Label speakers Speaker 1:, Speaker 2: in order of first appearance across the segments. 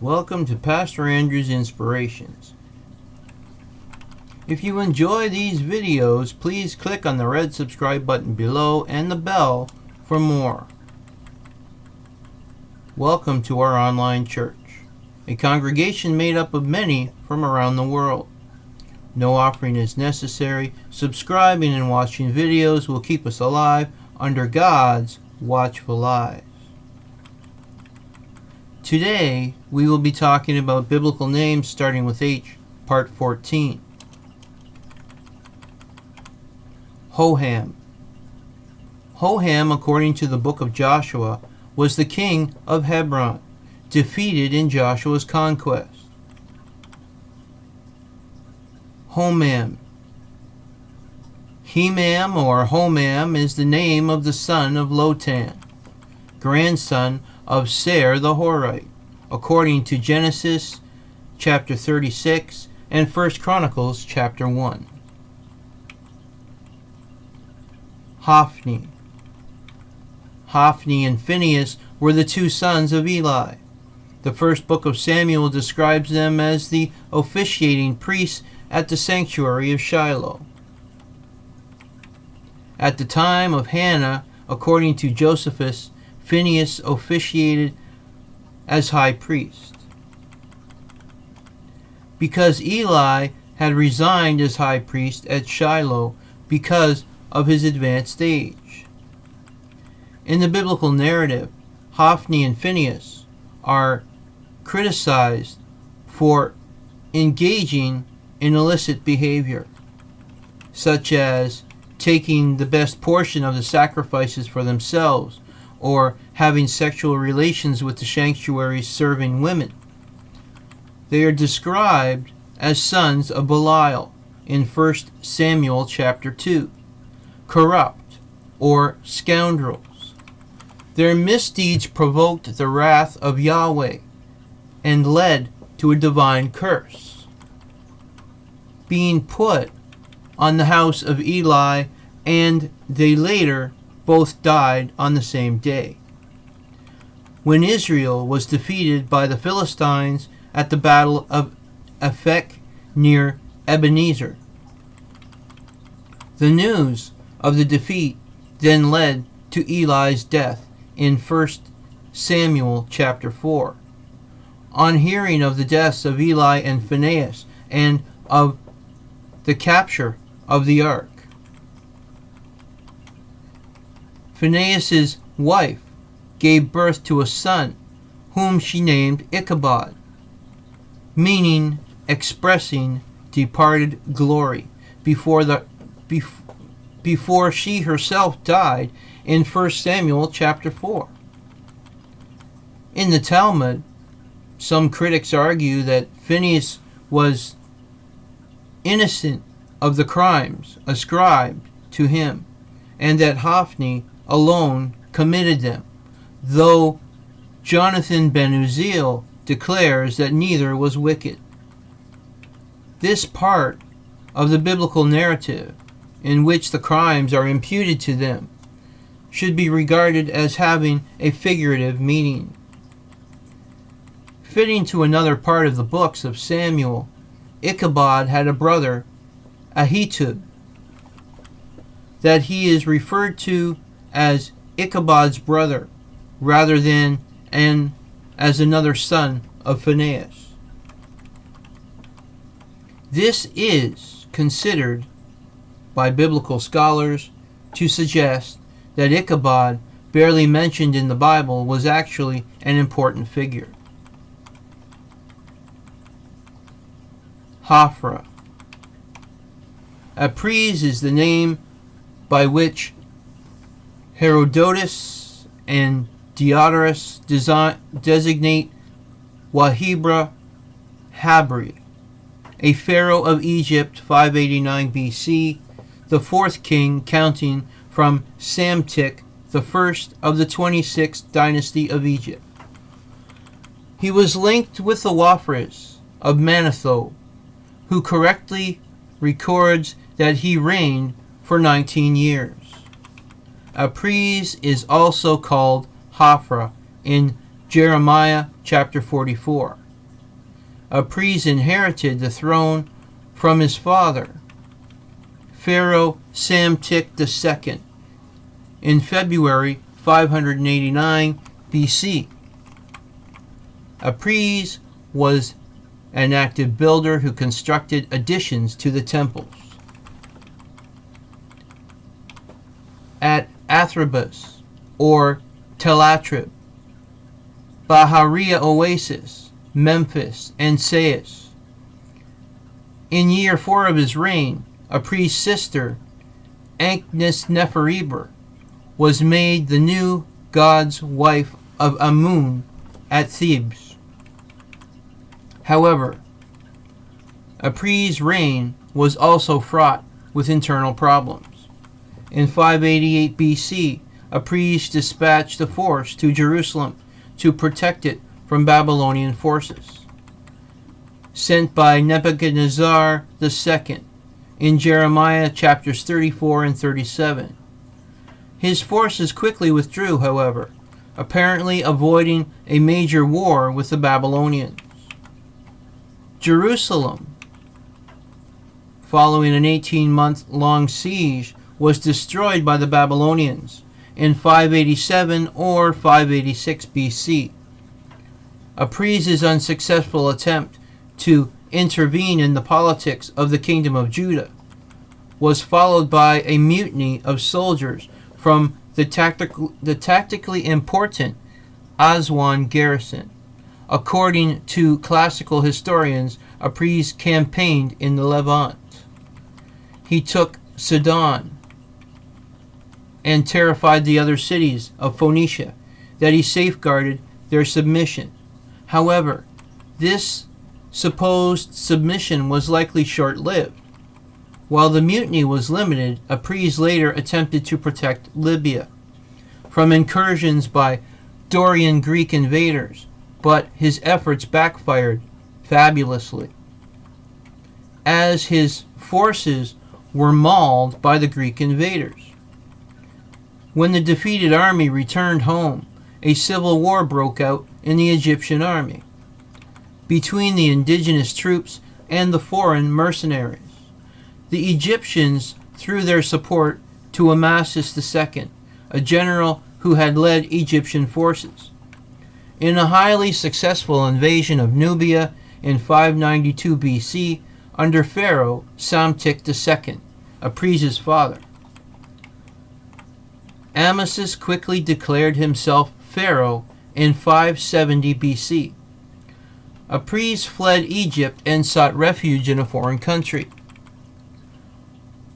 Speaker 1: Welcome to Pastor Andrew's Inspirations. If you enjoy these videos, please click on the red subscribe button below and the bell for more. Welcome to our online church, a congregation made up of many from around the world. No offering is necessary. Subscribing and watching videos will keep us alive under God's watchful eyes. Today, we will be talking about biblical names starting with H, part 14. Hoham. Hoham, according to the book of Joshua, was the king of Hebron, defeated in Joshua's conquest. Homam. Hemam or Homam is the name of the son of Lotan, grandson of Seir the Horite, according to Genesis chapter 36 and 1 Chronicles chapter 1. Hophni. Hophni and Phineas were the two sons of Eli. The first book of Samuel describes them as the officiating priests at the sanctuary of Shiloh. At the time of Hannah, according to Josephus, Phineas officiated as high priest. Because Eli had resigned as high priest at Shiloh because of his advanced age. In the biblical narrative, Hophni and Phineas are criticized for engaging in illicit behavior, such as taking the best portion of the sacrifices for themselves or having sexual relations with the sanctuary's serving women. They are described as sons of Belial in 1 Samuel chapter 2, corrupt or scoundrels. Their misdeeds provoked the wrath of Yahweh and led to a divine curse, being put on the house of Eli, and they later both died on the same day, when Israel was defeated by the Philistines at the battle of Aphek near Ebenezer. The news of the defeat then led to Eli's death in 1 Samuel chapter 4. On hearing of the deaths of Eli and Phineas and of the capture of the ark, Phinehas' wife gave birth to a son, whom she named Ichabod, meaning expressing departed glory, before she herself died in 1 Samuel chapter 4. In the Talmud, some critics argue that Phinehas was innocent of the crimes ascribed to him, and that Hophni alone committed them, though Jonathan ben Uzziel declares that neither was wicked. This part of the biblical narrative, in which the crimes are imputed to them, should be regarded as having a figurative meaning. Fitting to another part of the books of Samuel, Ichabod had a brother, Ahitub, that he is referred to as Ichabod's brother rather than as another son of Phinehas. This is considered by biblical scholars to suggest that Ichabod, barely mentioned in the Bible, was actually an important figure. Hophra. Apries is the name by which Herodotus and Diodorus designate Wahibra Habri, a pharaoh of Egypt, 589 BC, the fourth king counting from Psamtik, the first of the 26th dynasty of Egypt. He was linked with the Wafres of Manetho, who correctly records that he reigned for 19 years. Apries is also called Hophra in Jeremiah chapter 44. Apries inherited the throne from his father, Pharaoh Psamtik II, in February 589 BC. Apries was an active builder who constructed additions to the temples. At Athribus, or Telatrib, Bahariya Oasis, Memphis, and Sais. In year 4 of his reign, Apries' sister, Anknes-Nefereber, was made the new god's wife of Amun at Thebes. However, Apries' reign was also fraught with internal problems. In 588 BC, Apries dispatched a force to Jerusalem to protect it from Babylonian forces, sent by Nebuchadnezzar II in Jeremiah chapters 34 and 37. His forces quickly withdrew, however, apparently avoiding a major war with the Babylonians. Jerusalem, following an 18-month-long siege, was destroyed by the Babylonians in 587 or 586 BC. Apries' unsuccessful attempt to intervene in the politics of the Kingdom of Judah was followed by a mutiny of soldiers from the tactically important Aswan garrison. According to classical historians, Apries campaigned in the Levant. He took Sidon and terrified the other cities of Phoenicia, that he safeguarded their submission. However, this supposed submission was likely short-lived. While the mutiny was limited, Apries later attempted to protect Libya from incursions by Dorian Greek invaders, but his efforts backfired fabulously, as his forces were mauled by the Greek invaders. When the defeated army returned home, a civil war broke out in the Egyptian army between the indigenous troops and the foreign mercenaries. The Egyptians threw their support to Amasis II, a general who had led Egyptian forces. In a highly successful invasion of Nubia in 592 BC under Pharaoh Psamtik II, Apries' father, Amasis quickly declared himself Pharaoh in 570 BC. Apries fled Egypt and sought refuge in a foreign country.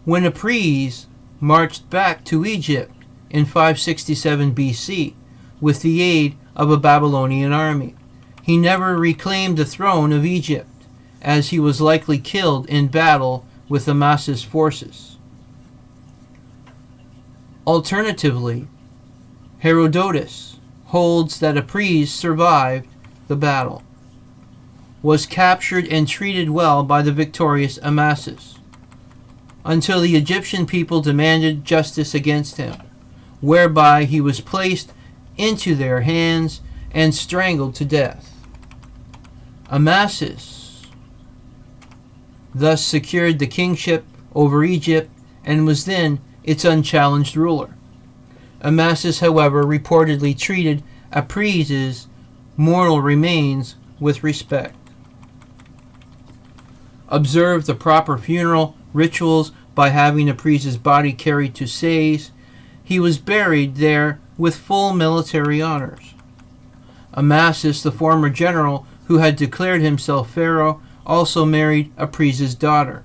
Speaker 1: When Apries marched back to Egypt in 567 BC with the aid of a Babylonian army, he never reclaimed the throne of Egypt, as he was likely killed in battle with Amasis' forces. Alternatively, Herodotus holds that Apries survived the battle, was captured and treated well by the victorious Amasis, until the Egyptian people demanded justice against him, whereby he was placed into their hands and strangled to death. Amasis thus secured the kingship over Egypt and was then its unchallenged ruler. Amasis, however, reportedly treated Apries' mortal remains with respect, observed the proper funeral rituals by having Apries' body carried to Sais. He was buried there with full military honors. Amasis, the former general who had declared himself pharaoh, also married Apries' daughter,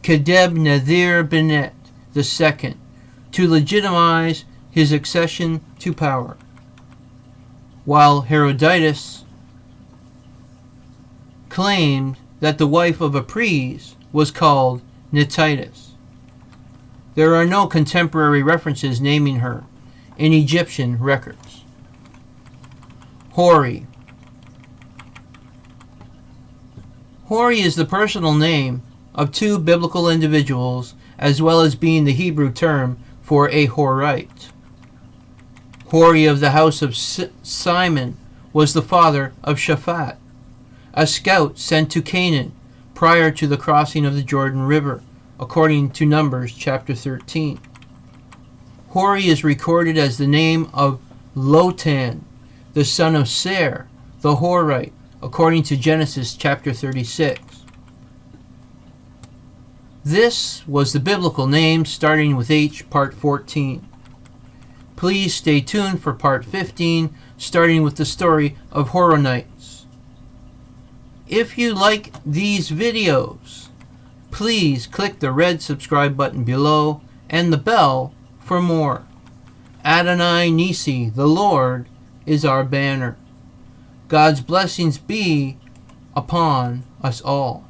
Speaker 1: Kedeb-Nathir-Benet II, to legitimize his accession to power, while Herodotus claimed that the wife of Apries was called Nititis. There are no contemporary references naming her in Egyptian records. Hori. Hori is the personal name of two biblical individuals, as well as being the Hebrew term for a Horite. Hori of the house of Simon was the father of Shaphat, a scout sent to Canaan prior to the crossing of the Jordan River, according to Numbers chapter 13. Hori is recorded as the name of Lotan, the son of Seir the Horite, according to Genesis chapter 36. This was the biblical name starting with H, part 14. Please stay tuned for part 15, starting with the story of Horonites. If you like these videos, please click the red subscribe button below and the bell for more. Adonai Nisi, the Lord, is our banner. God's blessings be upon us all.